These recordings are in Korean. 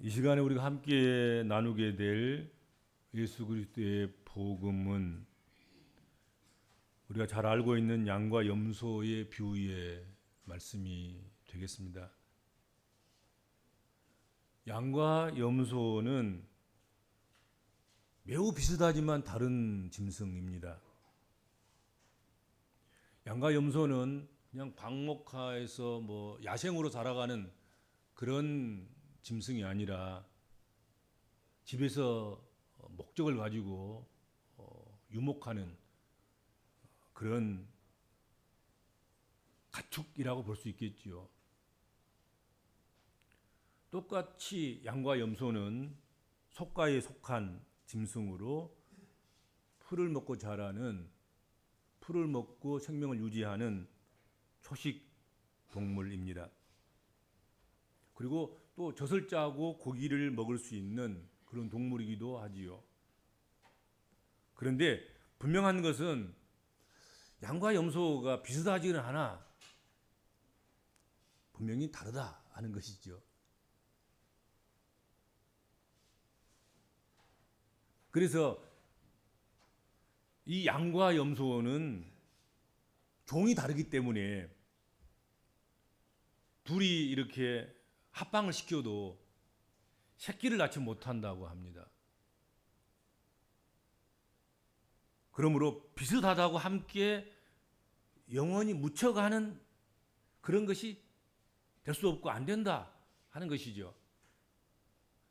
이 시간에 우리가 함께 나누게 될 예수 그리스도의 복음은 우리가 잘 알고 있는 양과 염소의 비유의 말씀이 되겠습니다. 양과 염소는 매우 비슷하지만 다른 짐승입니다. 양과 염소는 그냥 방목하에서 야생으로 살아가는 그런 짐승이 아니라 집에서 목적을 가지고 유목하는 그런 가축이라고 볼 수 있겠지요. 똑같이 양과 염소는 속가에 속한 짐승으로 풀을 먹고 자라는, 풀을 먹고 생명을 유지하는 초식 동물입니다. 그리고 또 젖을 짜고 고기를 먹을 수 있는 그런 동물이기도 하지요. 그런데 분명한 것은 양과 염소가 비슷하지는 않아 분명히 다르다 하는 것이죠. 그래서 이 양과 염소는 종이 다르기 때문에 둘이 이렇게 합방을 시켜도 새끼를 낳지 못한다고 합니다. 그러므로 비슷하다고 함께 영원히 묻혀가는 그런 것이 될 수 없고 안 된다 하는 것이죠.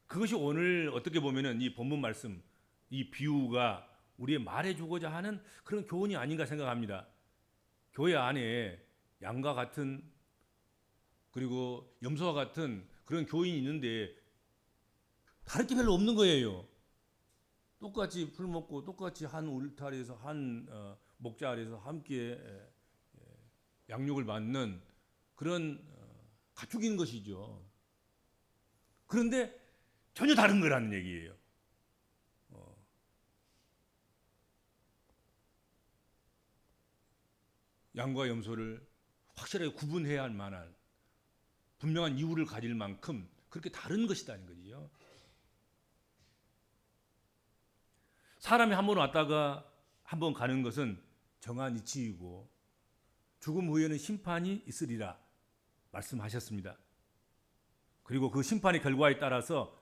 그것이 오늘 어떻게 보면은 이 본문 말씀, 이 비유가 우리의 말해주고자 하는 그런 교훈이 아닌가 생각합니다. 교회 안에 양과 같은 그리고 염소와 같은 그런 교인이 있는데 다를 게 별로 없는 거예요. 똑같이 풀 먹고 똑같이 한 울타리에서 한 목자 아래에서 함께 양육을 받는 그런 가축인 것이죠. 그런데 전혀 다른 거라는 얘기예요. 양과 염소를 확실하게 구분해야 할 만한 분명한 이유를 가질 만큼 그렇게 다른 것이다는 거지요. 사람이 한 번 왔다가 한 번 가는 것은 정한 이치이고 죽음 후에는 심판이 있으리라 말씀하셨습니다. 그리고 그 심판의 결과에 따라서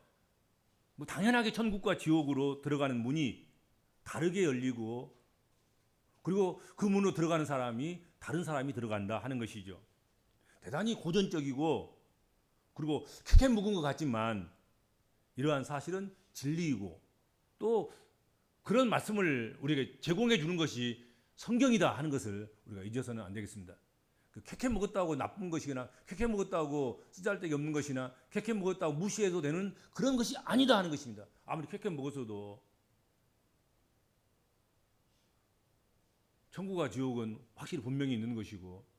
당연하게 천국과 지옥으로 들어가는 문이 다르게 열리고 그리고 그 문으로 들어가는 사람이 다른 사람이 들어간다 하는 것이죠. 대단히 고전적이고 그리고 캐캐 묵은 것 같지만 이러한 사실은 진리이고 또 그런 말씀을 우리에게 제공해 주는 것이 성경이다 하는 것을 우리가 잊어서는 안 되겠습니다. 그 캐캐 먹었다고 나쁜 것이거나 캐캐 먹었다고 쓰잘데기 없는 것이나 캐캐 먹었다고 무시해도 되는 그런 것이 아니다 하는 것입니다. 아무리 캐캐 먹었어도 천국과 지옥은 확실히 분명히 있는 것이고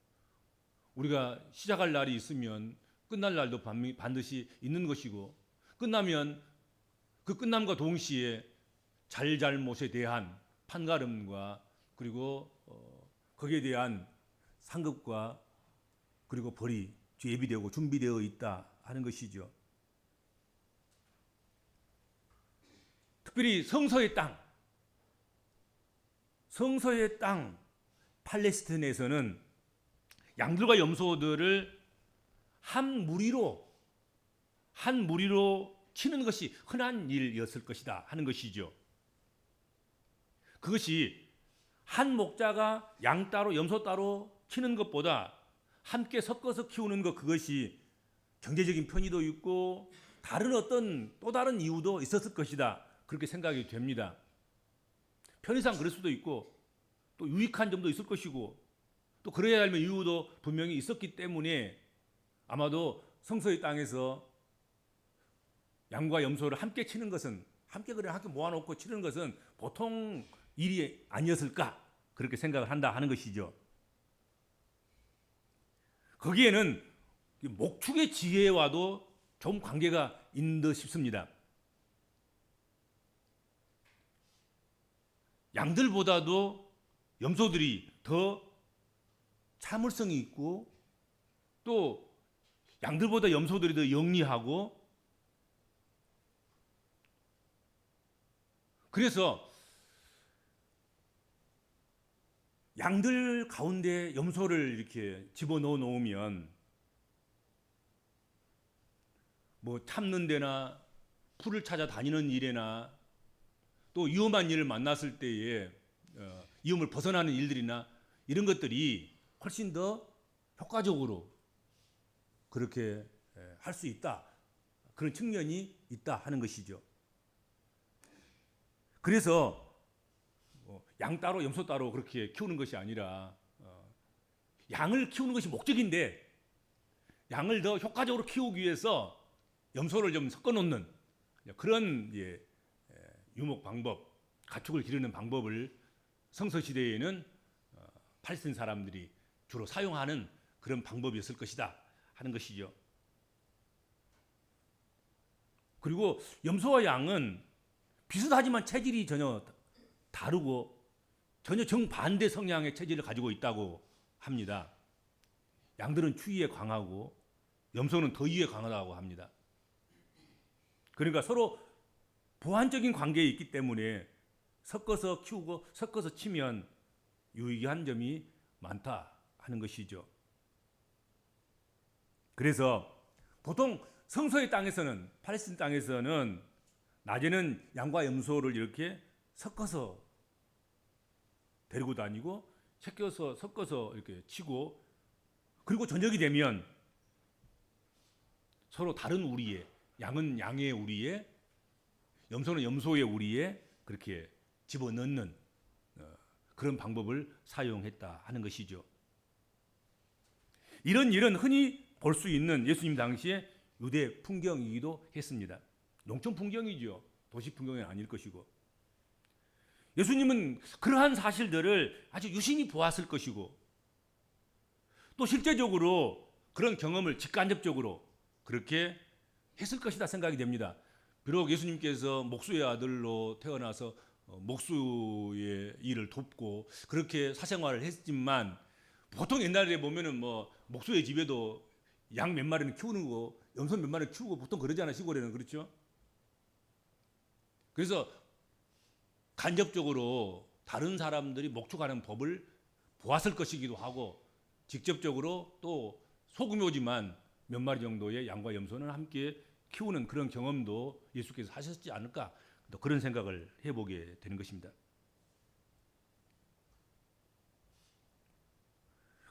우리가 시작할 날이 있으면 끝날 날도 반드시 있는 것이고 끝나면 그 끝남과 동시에 잘잘못에 대한 판가름과 그리고 거기에 대한 상급과 그리고 벌이 예비되고 준비되어 있다 하는 것이죠. 특별히 성서의 땅 팔레스타인에서는 양들과 염소들을 한 무리로 치는 것이 흔한 일이었을 것이다 하는 것이죠. 그것이 한 목자가 양 따로 염소 따로 키우는 것보다 함께 섞어서 키우는 것, 그것이 경제적인 편의도 있고 다른 어떤 또 다른 이유도 있었을 것이다 그렇게 생각이 됩니다. 편의상 그럴 수도 있고 또 유익한 점도 있을 것이고 또 그래야 할 이유도 분명히 있었기 때문에 아마도 성서의 땅에서 양과 염소를 함께 치는 것은 함께 모아놓고 치는 것은 보통 일이 아니었을까 그렇게 생각을 한다 하는 것이죠. 거기에는 목축의 지혜와도 좀 관계가 있는 듯 싶습니다. 양들보다도 염소들이 더 참을성이 있고 또 양들보다 염소들이 더 영리하고 그래서 양들 가운데 염소를 이렇게 집어넣어 놓으면 뭐 참는 데나 풀을 찾아 다니는 일에나 또 위험한 일을 만났을 때에 위험을 벗어나는 일들이나 이런 것들이 훨씬 더 효과적으로 그렇게 할 수 있다. 그런 측면이 있다 하는 것이죠. 그래서 양 따로 염소 따로 그렇게 키우는 것이 아니라 양을 키우는 것이 목적인데 양을 더 효과적으로 키우기 위해서 염소를 좀 섞어 놓는 그런 유목 방법, 가축을 기르는 방법을 성서 시대에는 팔레스틴 사람들이 주로 사용하는 그런 방법이었을 것이다 하는 것이죠. 그리고 염소와 양은 비슷하지만 체질이 전혀 다르고 전혀 정반대 성향의 체질을 가지고 있다고 합니다. 양들은 추위에 강하고 염소는 더위에 강하다고 합니다. 그러니까 서로 보완적인 관계에 있기 때문에 섞어서 키우고 섞어서 치면 유익한 점이 많다 하는 것이죠. 그래서 보통 성소의 땅에서는, 팔레스틴 땅에서는 낮에는 양과 염소를 이렇게 섞어서 데리고 다니고 섞어서 이렇게 치고, 그리고 저녁이 되면 서로 다른 우리에, 양은 양의 우리에, 염소는 염소의 우리에 그렇게 집어넣는 그런 방법을 사용했다 하는 것이죠. 이런 일은 흔히 볼 수 있는 예수님 당시의 유대 풍경이기도 했습니다. 농촌 풍경이죠. 도시 풍경은 아닐 것이고, 예수님은 그러한 사실들을 아주 유심히 보았을 것이고, 또 실제적으로 그런 경험을 직간접적으로 그렇게 했을 것이다 생각이 됩니다. 비록 예수님께서 목수의 아들로 태어나서 목수의 일을 돕고 그렇게 사생활을 했지만, 보통 옛날에 보면은 뭐 목수의 집에도 양 몇 마리는 키우는 거, 염소 몇 마리는 키우고 보통 그러잖아요, 시골에는. 그렇죠? 그래서 간접적으로 다른 사람들이 목축하는 법을 보았을 것이기도 하고, 직접적으로 또 소규모지만 몇 마리 정도의 양과 염소는 함께 키우는 그런 경험도 예수께서 하셨지 않을까, 또 그런 생각을 해보게 되는 것입니다.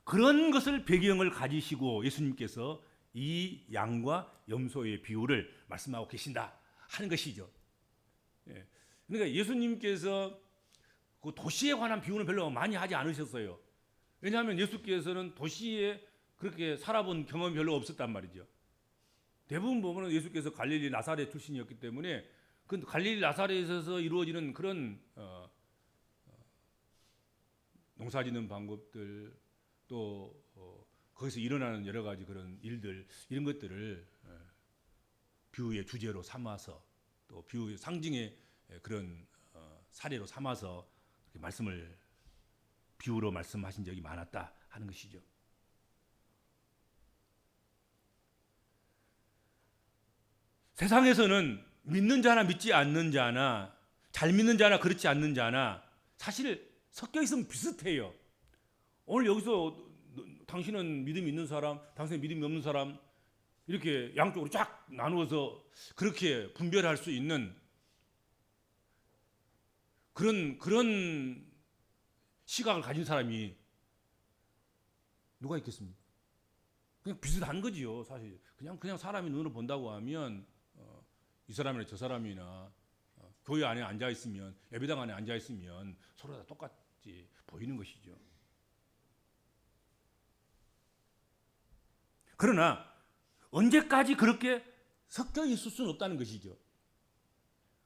그런 것을 배경을 가지시고 예수님께서 이 양과 염소의 비유를 말씀하고 계신다 하는 것이죠. 그러니까 예수님께서 그 도시에 관한 비유는 별로 많이 하지 않으셨어요. 왜냐하면 예수께서는 도시에 그렇게 살아본 경험이 별로 없었단 말이죠. 대부분 보면 예수께서 갈릴리 나사렛 출신이었기 때문에 그 갈릴리 나사렛에서 이루어지는 그런 농사짓는 방법들, 또 거기서 일어나는 여러 가지 그런 일들, 이런 것들을 비유의 주제로 삼아서, 또 비유의 상징의 그런 사례로 삼아서 말씀을 비유로 말씀하신 적이 많았다 하는 것이죠. 세상에서는 믿는 자나 믿지 않는 자나, 잘 믿는 자나 그렇지 않는 자나 사실 섞여 있으면 비슷해요. 오늘 여기서 당신은 믿음이 있는 사람, 당신은 믿음이 없는 사람, 이렇게 양쪽으로 쫙 나누어서 그렇게 분별할 수 있는 그런 시각을 가진 사람이 누가 있겠습니까? 그냥 비슷한 거지요, 사실. 그냥 사람이 눈으로 본다고 하면 이 사람이나 저 사람이나 교회 안에 앉아 있으면, 예배당 안에 앉아 있으면 서로 다 똑같이 보이는 것이죠. 그러나 언제까지 그렇게 섞여 있을 수는 없다는 것이죠.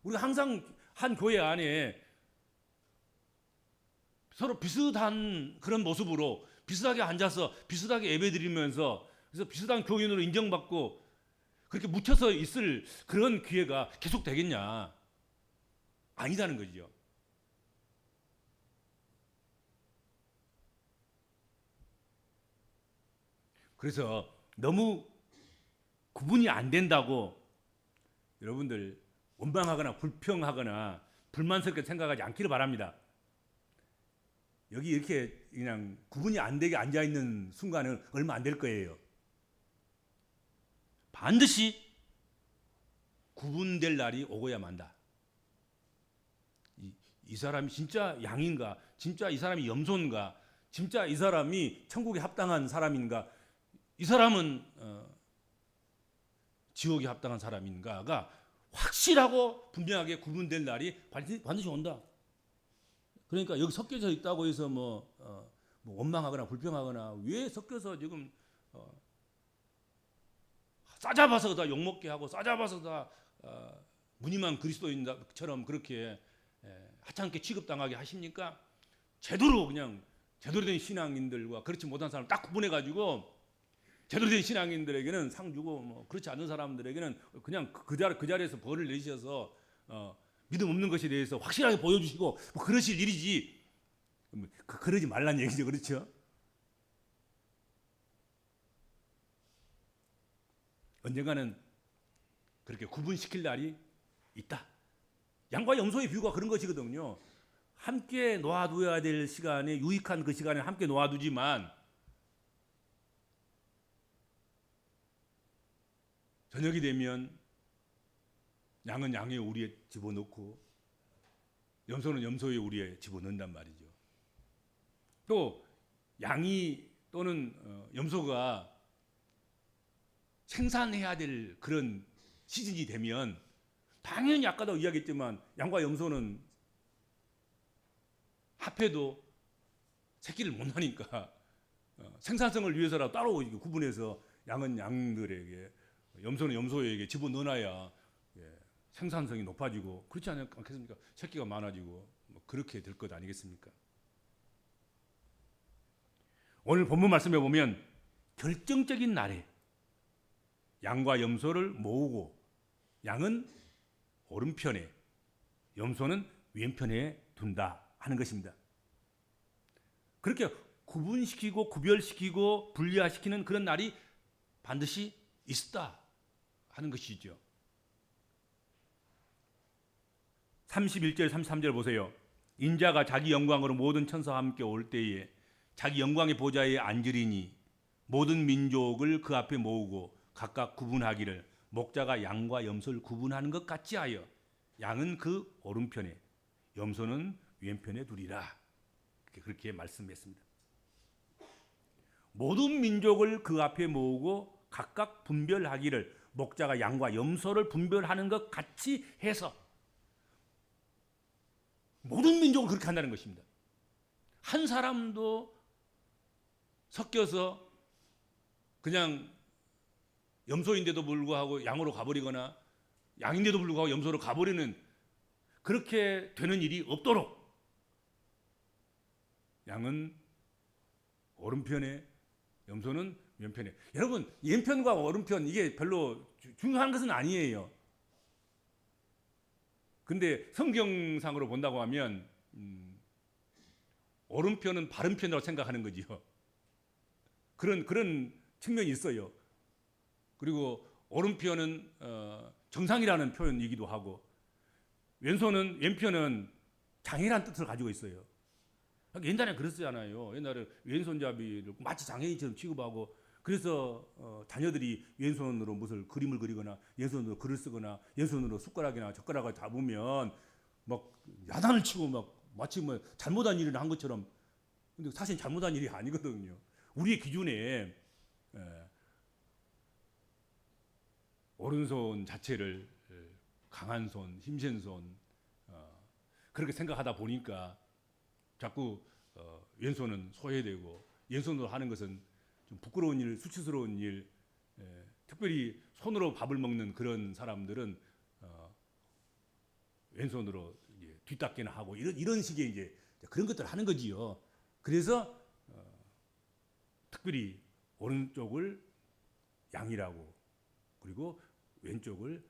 우리가 항상 한 교회 안에 서로 비슷한 그런 모습으로 비슷하게 앉아서 비슷하게 예배드리면서, 그래서 비슷한 교인으로 인정받고 그렇게 묻혀서 있을 그런 기회가 계속 되겠냐? 아니다는 거죠. 그래서 너무 구분이 안 된다고 여러분들 원망하거나 불평하거나 불만스럽게 생각하지 않기를 바랍니다. 여기 이렇게 그냥 구분이 안 되게 앉아 있는 순간은 얼마 안 될 거예요. 반드시 구분될 날이 오고야 만다. 이 사람이 진짜 양인가? 진짜 이 사람이 염소인가? 진짜 이 사람이 천국에 합당한 사람인가? 이 사람은 지옥에 합당한 사람인가가 확실하고 분명하게 구분될 날이 반드시 온다. 그러니까 여기 섞여져 있다고 해서 뭐 원망하거나 불평하거나 왜 섞여서 지금 싸잡아서 다 욕먹게 하고 싸잡아서 다 무늬만 그리스도인처럼 그렇게 하찮게 취급당하게 하십니까? 제대로 된 신앙인들과 그렇지 못한 사람 딱 구분해 가지고 제대로 된 신앙인들에게는 상 주고 뭐 그렇지 않은 사람들에게는 그냥 그 자리에서 벌을 내셔서 믿음 없는 것에 대해서 확실하게 보여주시고 뭐 그러실 일이지. 그러지 말란 얘기죠, 그렇죠? 언젠가는 그렇게 구분시킬 날이 있다. 양과 염소의 비유가 그런 것이거든요. 함께 놓아둬야 될 시간에 유익한 그 시간에 함께 놓아두지만 저녁이 되면 양은 양의 우리에 집어넣고 염소는 염소의 우리에 집어넣는단 말이죠. 또 양이 또는 염소가 생산해야 될 그런 시즌이 되면 당연히 아까도 이야기했지만 양과 염소는 합해도 새끼를 못 나니까 생산성을 위해서라도 따로 구분해서 양은 양들에게 염소는 염소에게 집어넣어놔야 생산성이 높아지고 그렇지 않겠습니까? 새끼가 많아지고 뭐 그렇게 될 것 아니겠습니까? 오늘 본문 말씀에 보면 결정적인 날에 양과 염소를 모으고 양은 오른편에 염소는 왼편에 둔다 하는 것입니다. 그렇게 구분시키고 구별시키고 분리시키는 그런 날이 반드시 있다 하는 것이죠. 31절 33절 보세요. 인자가 자기 영광으로 모든 천사와 함께 올 때에 자기 영광의 보좌에 앉으리니 모든 민족을 그 앞에 모으고 각각 구분하기를 목자가 양과 염소를 구분하는 것 같이 하여 양은 그 오른편에 염소는 왼편에 두리라. 그렇게 말씀했습니다. 모든 민족을 그 앞에 모으고 각각 분별하기를 목자가 양과 염소를 분별하는 것 같이 해서 모든 민족을 그렇게 한다는 것입니다. 한 사람도 섞여서 그냥 염소인데도 불구하고 양으로 가버리거나 양인데도 불구하고 염소로 가버리는 그렇게 되는 일이 없도록 양은 오른편에 염소는 왼편에. 여러분 왼편과 오른편 이게 별로 중요한 것은 아니에요. 근데 성경상으로 본다고 하면 오른편은 바른 편이라고 생각하는 거지요. 그런 측면이 있어요. 그리고 오른편은 정상이라는 표현이기도 하고 왼편은 장애라는 뜻을 가지고 있어요. 옛날에 그랬잖아요. 옛날에 왼손잡이를 마치 장애인처럼 취급하고 그래서 자녀들이 왼손으로 무슨 그림을 그리거나 왼손으로 글을 쓰거나 왼손으로 숟가락이나 젓가락을 잡으면 막 야단을 치고 막 마치 뭐 잘못한 일을 한 것처럼. 근데 사실 잘못한 일이 아니거든요. 우리의 기준에 오른손 자체를 강한 손, 힘센 손 그렇게 생각하다 보니까 자꾸 왼손은 소외되고 왼손으로 하는 것은 좀 부끄러운 일, 수치스러운 일, 특별히 손으로 밥을 먹는 그런 사람들은 왼손으로 뒤닦기나 하고 이런 식의 이제 그런 것들을 하는 거지요. 그래서 특별히 오른쪽을 양이라고 그리고 왼쪽을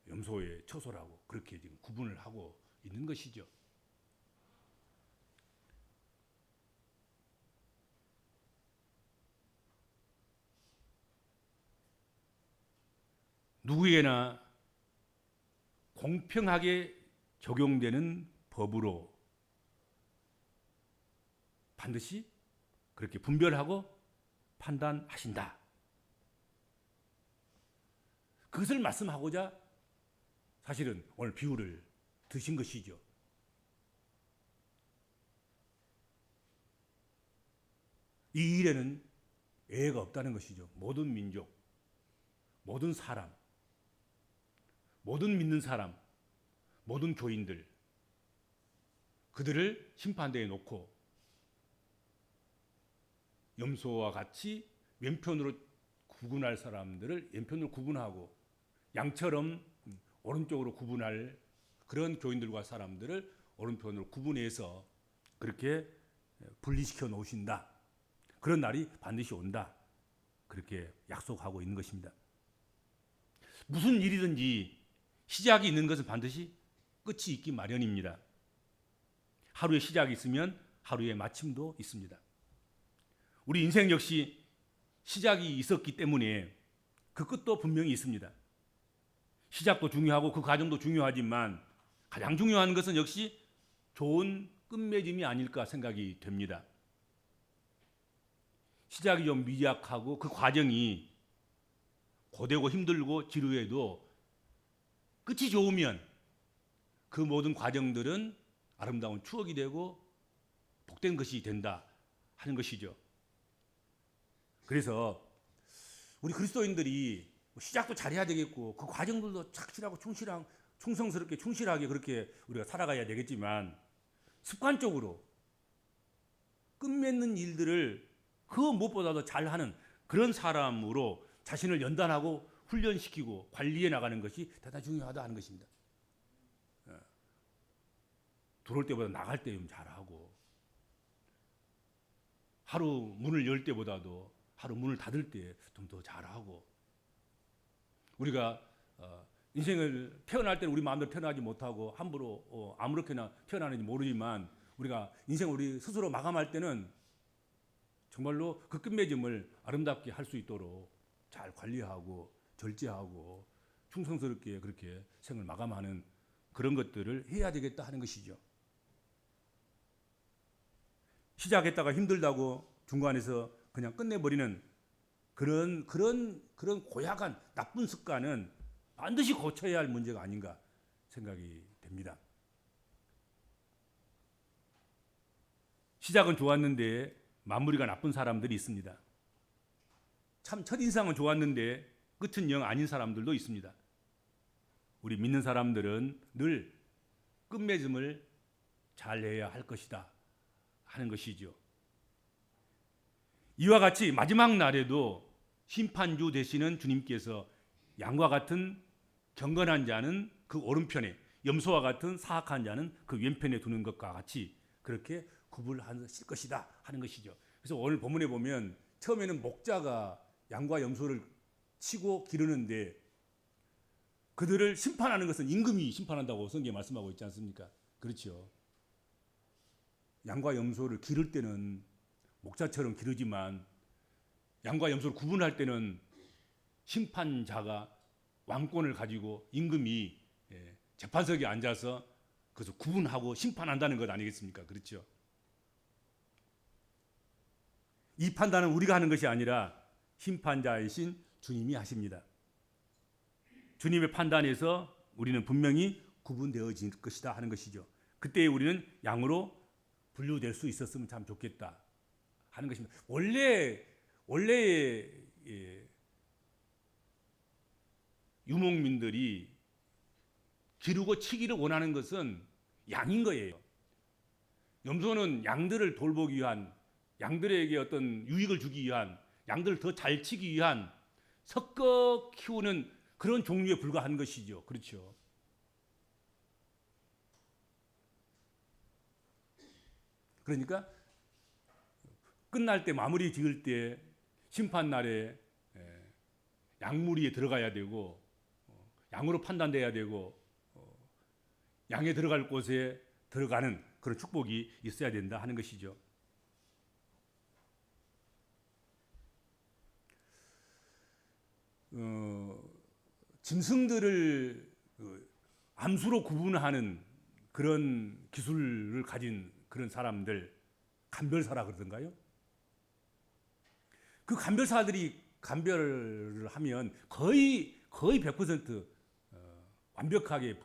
염소의 처소라고 그렇게 지금 구분을 하고 있는 것이죠. 누구에게나 공평하게 적용되는 법으로 반드시 그렇게 분별하고 판단하신다. 그것을 말씀하고자 사실은 오늘 비유를 드신 것이죠. 이 일에는 예외가 없다는 것이죠. 모든 민족, 모든 사람, 모든 믿는 사람, 모든 교인들, 그들을 심판대에 놓고 염소와 같이 왼편으로 구분할 사람들을 왼편으로 구분하고 양처럼 오른쪽으로 구분할 그런 교인들과 사람들을 오른편으로 구분해서 그렇게 분리시켜 놓으신다. 그런 날이 반드시 온다. 그렇게 약속하고 있는 것입니다. 무슨 일이든지 시작이 있는 것은 반드시 끝이 있기 마련입니다. 하루의 시작이 있으면 하루의 마침도 있습니다. 우리 인생 역시 시작이 있었기 때문에 그 끝도 분명히 있습니다. 시작도 중요하고 그 과정도 중요하지만 가장 중요한 것은 역시 좋은 끝맺음이 아닐까 생각이 됩니다. 시작이 좀 미약하고 그 과정이 고되고 힘들고 지루해도 끝이 좋으면 그 모든 과정들은 아름다운 추억이 되고 복된 것이 된다 하는 것이죠. 그래서 우리 그리스도인들이 시작도 잘해야 되겠고 그 과정들도 착실하고 충성스럽게 충실하게 그렇게 우리가 살아가야 되겠지만 습관적으로 끝맺는 일들을 그 무엇보다도 잘하는 그런 사람으로 자신을 연단하고 훈련시키고 관리해 나가는 것이 대단히 중요하다 하는 것입니다. 들어올 때보다 나갈 때 좀 잘하고 하루 문을 열 때보다도 하루 문을 닫을 때 좀 더 잘하고 우리가 인생을 태어날 때는 우리 마음대로 태어나지 못하고 함부로 아무렇게나 태어나는지 모르지만 우리가 인생을 우리 스스로 마감할 때는 정말로 그 끝맺음을 아름답게 할 수 있도록 잘 관리하고 절제하고 충성스럽게 그렇게 생을 마감하는 그런 것들을 해야 되겠다 하는 것이죠. 시작했다가 힘들다고 중간에서 그냥 끝내버리는 그런 고약한 나쁜 습관은 반드시 고쳐야 할 문제가 아닌가 생각이 됩니다. 시작은 좋았는데 마무리가 나쁜 사람들이 있습니다. 참 첫인상은 좋았는데 끝은 영 아닌 사람들도 있습니다. 우리 믿는 사람들은 늘 끝맺음을 잘 해야 할 것이다 하는 것이죠. 이와 같이 마지막 날에도 심판주 되시는 주님께서 양과 같은 경건한 자는 그 오른편에 염소와 같은 사악한 자는 그 왼편에 두는 것과 같이 그렇게 구분하실 것이다 하는 것이죠. 그래서 오늘 본문에 보면 처음에는 목자가 양과 염소를 치고 기르는데 그들을 심판하는 것은 임금이 심판한다고 성경에 말씀하고 있지 않습니까? 그렇죠. 양과 염소를 기를 때는 목자처럼 기르지만 양과 염소를 구분할 때는 심판자가 왕권을 가지고 임금이 재판석에 앉아서 그래서 구분하고 심판한다는 것 아니겠습니까? 그렇죠. 이 판단은 우리가 하는 것이 아니라 심판자이신 주님이 하십니다. 주님의 판단에서 우리는 분명히 구분되어질 것이다 하는 것이죠. 그때 우리는 양으로 분류될 수 있었으면 참 좋겠다 하는 것입니다. 원래 유목민들이 기르고 치기를 원하는 것은 양인 거예요. 염소는 양들을 돌보기 위한, 양들에게 어떤 유익을 주기 위한, 양들을 더 잘 치기 위한 섞어 키우는 그런 종류에 불과한 것이죠. 그렇죠. 그러니까 끝날 때 마무리 지을 때 심판날에 양무리에 들어가야 되고 양으로 판단돼야 되고 양에 들어갈 곳에 들어가는 그런 축복이 있어야 된다 하는 것이죠. 짐승들을 암수로 구분하는 그런 기술을 가진 그런 사람들 간별사라 그러던가요? 그 간별사들이 간별을 하면 거의 100% 완벽하게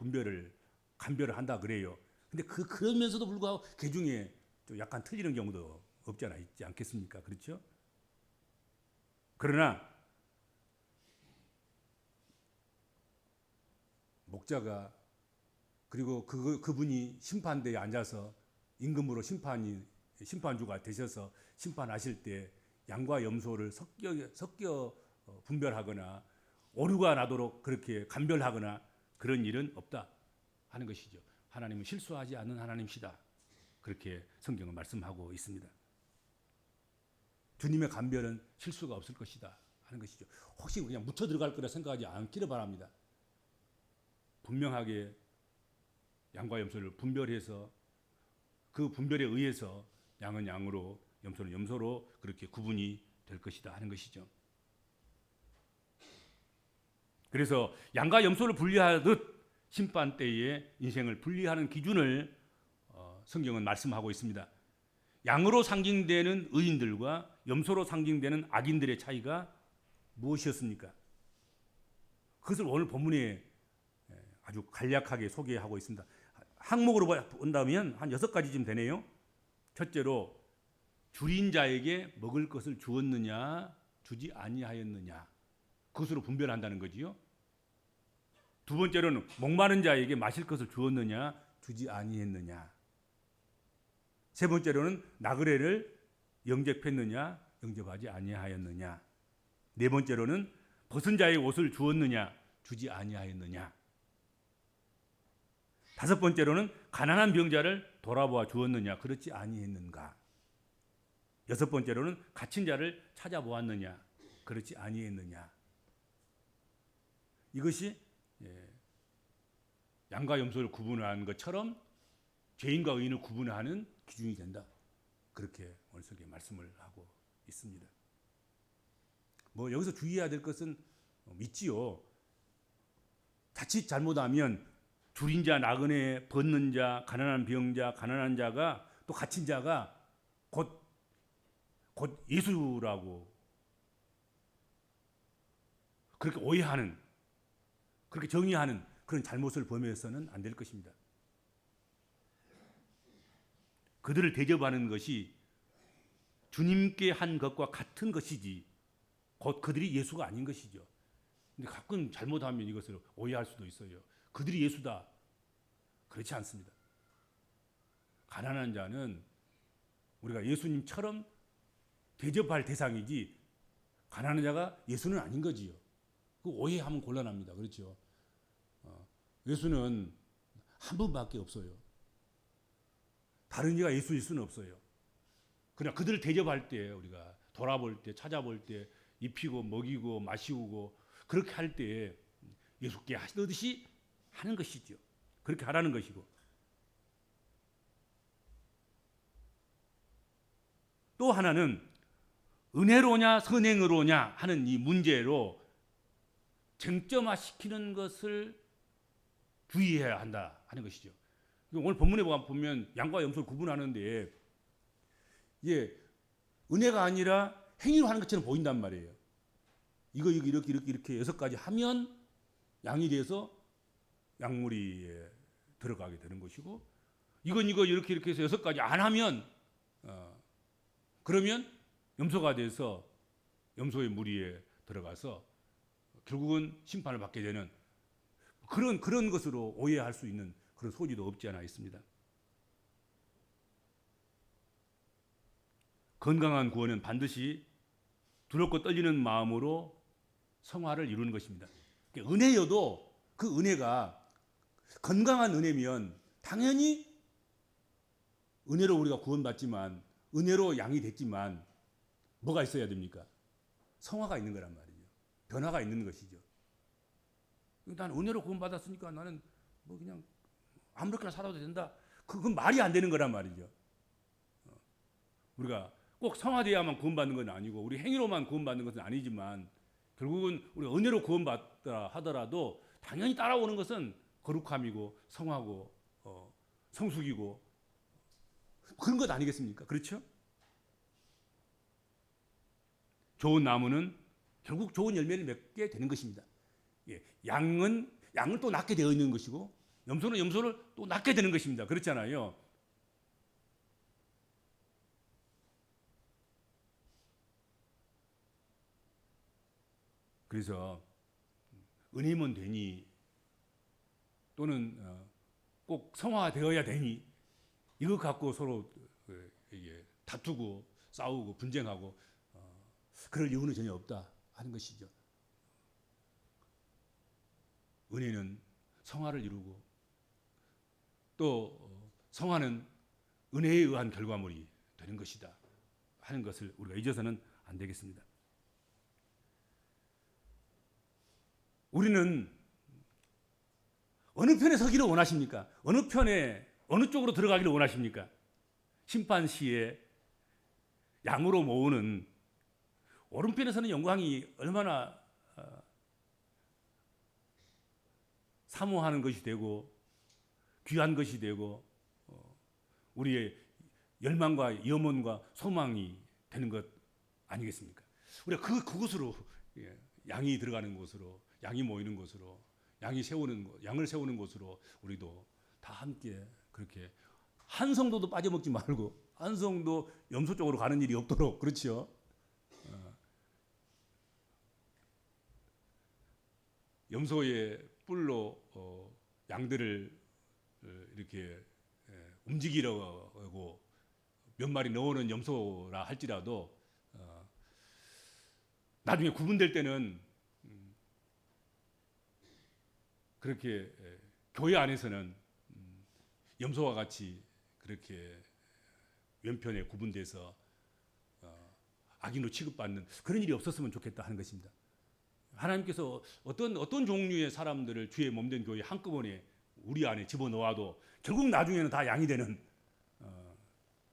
간별을 한다 그래요. 근데 그러면서도 불구하고 그 중에 좀 약간 틀리는 경우도 없지 않아 있지 않겠습니까? 그렇죠? 그러나 목자가 그리고 그분이 심판대에 앉아서 임금으로 심판주가 되셔서 심판하실 때 양과 염소를 섞여 분별하거나 오류가 나도록 그렇게 간별하거나 그런 일은 없다 하는 것이죠. 하나님은 실수하지 않는 하나님이시다. 그렇게 성경은 말씀하고 있습니다. 주님의 간별은 실수가 없을 것이다 하는 것이죠. 혹시 그냥 묻혀 들어갈 거라 생각하지 않기를 바랍니다. 분명하게 양과 염소를 분별해서 그 분별에 의해서 양은 양으로 염소는 염소로 그렇게 구분이 될 것이다 하는 것이죠. 그래서 양과 염소를 분리하듯 심판 때에 인생을 분리하는 기준을 성경은 말씀하고 있습니다. 양으로 상징되는 의인들과 염소로 상징되는 악인들의 차이가 무엇이었습니까? 그것을 오늘 본문에 아주 간략하게 소개하고 있습니다. 항목으로 본다면 한 6가지쯤 되네요. 첫째로 줄인 자에게 먹을 것을 주었느냐 주지 아니하였느냐 그것으로 분별한다는 거지요. 두 번째로는 목마른 자에게 마실 것을 주었느냐 주지 아니했느냐. 세 번째로는 나그네를 영접했느냐 영접하지 아니하였느냐. 네 번째로는 벗은 자의 옷을 주었느냐 주지 아니하였느냐. 다섯 번째로는 가난한 병자를 돌아보아 주었느냐 그렇지 아니했는가. 여섯 번째로는 갇힌 자를 찾아보았느냐 그렇지 아니했느냐. 이것이 양과 염소를 구분하는 것처럼 죄인과 의인을 구분하는 기준이 된다. 그렇게 오늘 속에 말씀을 하고 있습니다. 뭐 여기서 주의해야 될 것은 믿지요. 자칫 잘못하면 줄인 자, 나그네, 벗는 자, 가난한 병자, 가난한 자가 또 갇힌 자가 곧 예수라고 그렇게 오해하는, 그렇게 정의하는 그런 잘못을 범해서는 안 될 것입니다. 그들을 대접하는 것이 주님께 한 것과 같은 것이지 곧 그들이 예수가 아닌 것이죠. 근데 가끔 잘못하면 이것을 오해할 수도 있어요. 그들이 예수다. 그렇지 않습니다. 가난한 자는 우리가 예수님처럼 대접할 대상이지 가난한 자가 예수는 아닌 거지요. 그 오해하면 곤란합니다. 그렇죠? 예수는 한 분밖에 없어요. 다른 이가 예수일 수는 없어요. 그러나 그들을 대접할 때 우리가 돌아볼 때 찾아볼 때 입히고 먹이고 마시고 그렇게 할 때 예수께 하시듯이 하는 것이죠. 그렇게 하라는 것이고 또 하나는 은혜로냐 선행으로냐 하는 이 문제로 쟁점화시키는 것을 주의해야 한다 하는 것이죠. 오늘 본문에 보면 양과 염소를 구분하는데 은혜가 아니라 행위로 하는 것처럼 보인단 말이에요. 이거 이렇게 6가지 하면 양이 돼서 양무리에 들어가게 되는 것이고 이건 이렇게 해서 6가지 안 하면 그러면 염소가 돼서 염소의 무리에 들어가서 결국은 심판을 받게 되는 그런 것으로 오해할 수 있는 그런 소지도 없지 않아 있습니다. 건강한 구원은 반드시 두렵고 떨리는 마음으로 성화를 이루는 것입니다. 은혜여도 그 은혜가 건강한 은혜면 당연히 은혜로 우리가 구원받지만 은혜로 양이 됐지만 뭐가 있어야 됩니까? 성화가 있는 거란 말이죠. 변화가 있는 것이죠. 나는 은혜로 구원받았으니까 나는 뭐 그냥 아무렇게나 살아도 된다. 그건 말이 안 되는 거란 말이죠. 우리가 꼭 성화돼야만 구원받는 건 아니고 우리 행위로만 구원받는 것은 아니지만 결국은 우리가 은혜로 구원받다 하더라도 당연히 따라오는 것은 거룩함이고 성화고 성숙이고 그런 것 아니겠습니까? 그렇죠? 좋은 나무는 결국 좋은 열매를 맺게 되는 것입니다. 예, 양을 또 낳게 되어 있는 것이고 염소는 염소를 또 낳게 되는 것입니다. 그렇잖아요. 그래서 은혜면 되니 또는 꼭 성화되어야 되니 이거 갖고 서로 이게 다투고 싸우고 분쟁하고 그럴 이유는 전혀 없다 하는 것이죠. 은혜는 성화를 이루고 또 성화는 은혜에 의한 결과물이 되는 것이다 하는 것을 우리가 잊어서는 안 되겠습니다. 우리는 어느 편에 서기를 원하십니까? 어느 편에 어느 쪽으로 들어가기를 원하십니까? 심판 시에 양으로 모으는 오른편에서는 영광이 얼마나 사모하는 것이 되고 귀한 것이 되고 우리의 열망과 염원과 소망이 되는 것 아니겠습니까? 우리가 그곳으로 양이 들어가는 곳으로 양이 모이는 곳으로 양을 세우는 곳으로 우리도 다 함께 그렇게 한 성도도 빠져먹지 말고 한 성도 염소 쪽으로 가는 일이 없도록 그렇죠. 염소의 뿔로 양들을 이렇게 움직이려고 몇 마리 넣어놓은 염소라 할지라도 나중에 구분될 때는 그렇게 교회 안에서는 염소와 같이 그렇게 왼편에 구분돼서 악인으로 취급받는 그런 일이 없었으면 좋겠다 하는 것입니다. 하나님께서 어떤 종류의 사람들을 주의 몸된 교회 한꺼번에 우리 안에 집어넣어도 결국 나중에는 다 양이 되는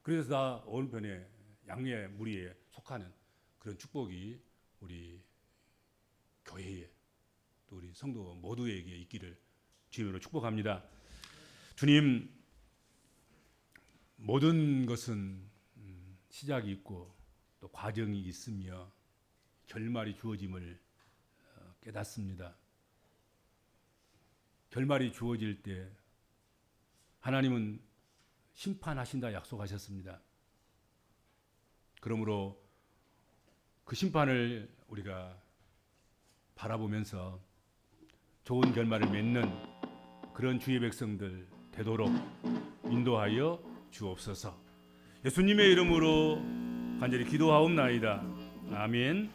그래서 다 오른편에 양의 무리에 속하는 그런 축복이 우리 교회에 또 우리 성도 모두에게 있기를 주님으로 축복합니다. 주님, 모든 것은 시작이 있고 또 과정이 있으며 결말이 주어짐을 깨닫습니다. 결말이 주어질 때 하나님은 심판하신다 약속하셨습니다. 그러므로 그 심판을 우리가 바라보면서 좋은 결말을 맺는 그런 주의 백성들 되도록 인도하여 주옵소서. 예수님의 이름으로 간절히 기도하옵나이다. 아멘.